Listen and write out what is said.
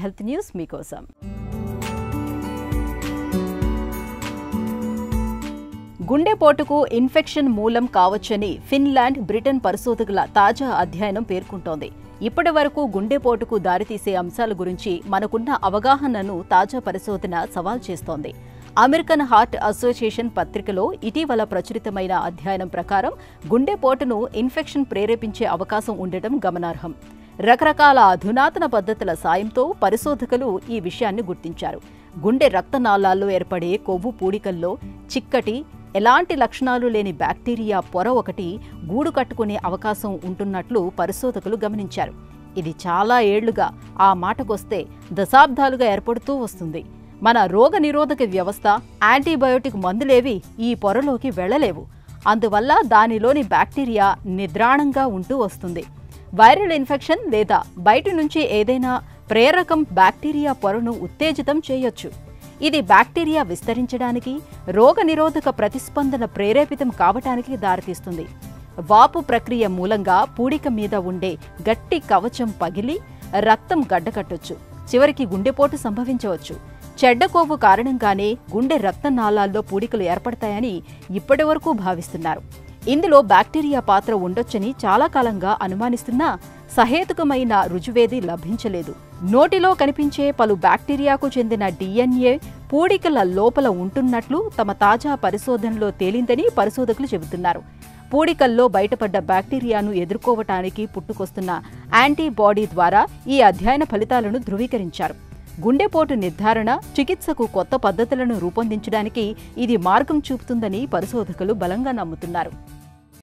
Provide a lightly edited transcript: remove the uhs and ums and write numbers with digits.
Health news మీకోసం. గుండెపోటుకు infection మూలం కావచ్చని Finland, Britain పరిశోధకుల తాజా అధ్యయనం పేర్కొంటోంది. ఇప్పటి వరకు గుండెపోటుకు దారితీసే అంశాల గురించి మనకున్న అవగాహనను తాజా పరిశోధన సవాల్ చేస్తోంది. అమెరికన్ హార్ట్ అసోసియేషన్ పత్రికలో ఇటీవల ప్రచురితమైన అధ్యయనం ప్రకారం గుండెపోటును ఇన్ఫెక్షన్ ప్రేరేపించే అవకాశం ఉండటం గమనార్హం. రకరకాల అధునాతన పద్ధతుల సాయంతో పరిశోధకులు ఈ విషయాన్ని గుర్తించారు. గుండె రక్తనాళాల్లో ఏర్పడే కొవ్వు పూడికల్లో చిక్కటి, ఎలాంటి లక్షణాలు లేని బ్యాక్టీరియా పొర ఒకటి గూడు కట్టుకునే అవకాశం ఉంటున్నట్లు పరిశోధకులు గమనించారు. ఇది చాలా ఏళ్లుగా, ఆ మాటకొస్తే దశాబ్దాలుగా ఏర్పడుతూ వస్తుంది. మన రోగనిరోధక వ్యవస్థ, యాంటీబయోటిక్ మందులేవి ఈ పొరలోకి వెళ్లలేవు. అందువల్ల దానిలోని బ్యాక్టీరియా నిద్రాణంగా ఉంటూ వస్తుంది. వైరల్ ఇన్ఫెక్షన్ లేదా బయటి నుంచి ఏదైనా ప్రేరకం బ్యాక్టీరియా పొరను ఉత్తేజితం చేయొచ్చు. ఇది బ్యాక్టీరియా విస్తరించడానికి, రోగనిరోధక ప్రతిస్పందన ప్రేరేపితం కావటానికి దారితీస్తుంది. వాపు ప్రక్రియ మూలంగా పూడిక మీద ఉండే గట్టి కవచం పగిలి రక్తం గడ్డకట్టొచ్చు. చివరికి గుండెపోటు సంభవించవచ్చు. చెడ్డ కొవ్వు కారణంగానే గుండె రక్తనాళాల్లో పూడికలు ఏర్పడతాయని ఇప్పటివరకు భావిస్తున్నారు. ఇందులో బ్యాక్టీరియా పాత్ర ఉండొచ్చని చాలా కాలంగా అనుమానిస్తున్నా సహేతుకమైన రుజువేది లభించలేదు. నోటిలో కనిపించే పలు బ్యాక్టీరియాకు చెందిన DNA పూడికల లోపల ఉంటున్నట్లు తమ తాజా పరిశోధనలో తేలిందని పరిశోధకులు చెబుతున్నారు. పూడికల్లో బయటపడ్డ బ్యాక్టీరియాను ఎదుర్కోవటానికి పుట్టుకొస్తున్న యాంటీబాడీ ద్వారా ఈ అధ్యయన ఫలితాలను ధృవీకరించారు. గుండెపోటు నిర్ధారణ, చికిత్సకు కొత్త పద్ధతులను రూపొందించడానికి ఇది మార్గం చూపుతుందని పరిశోధకులు బలంగా నమ్ముతున్నారు.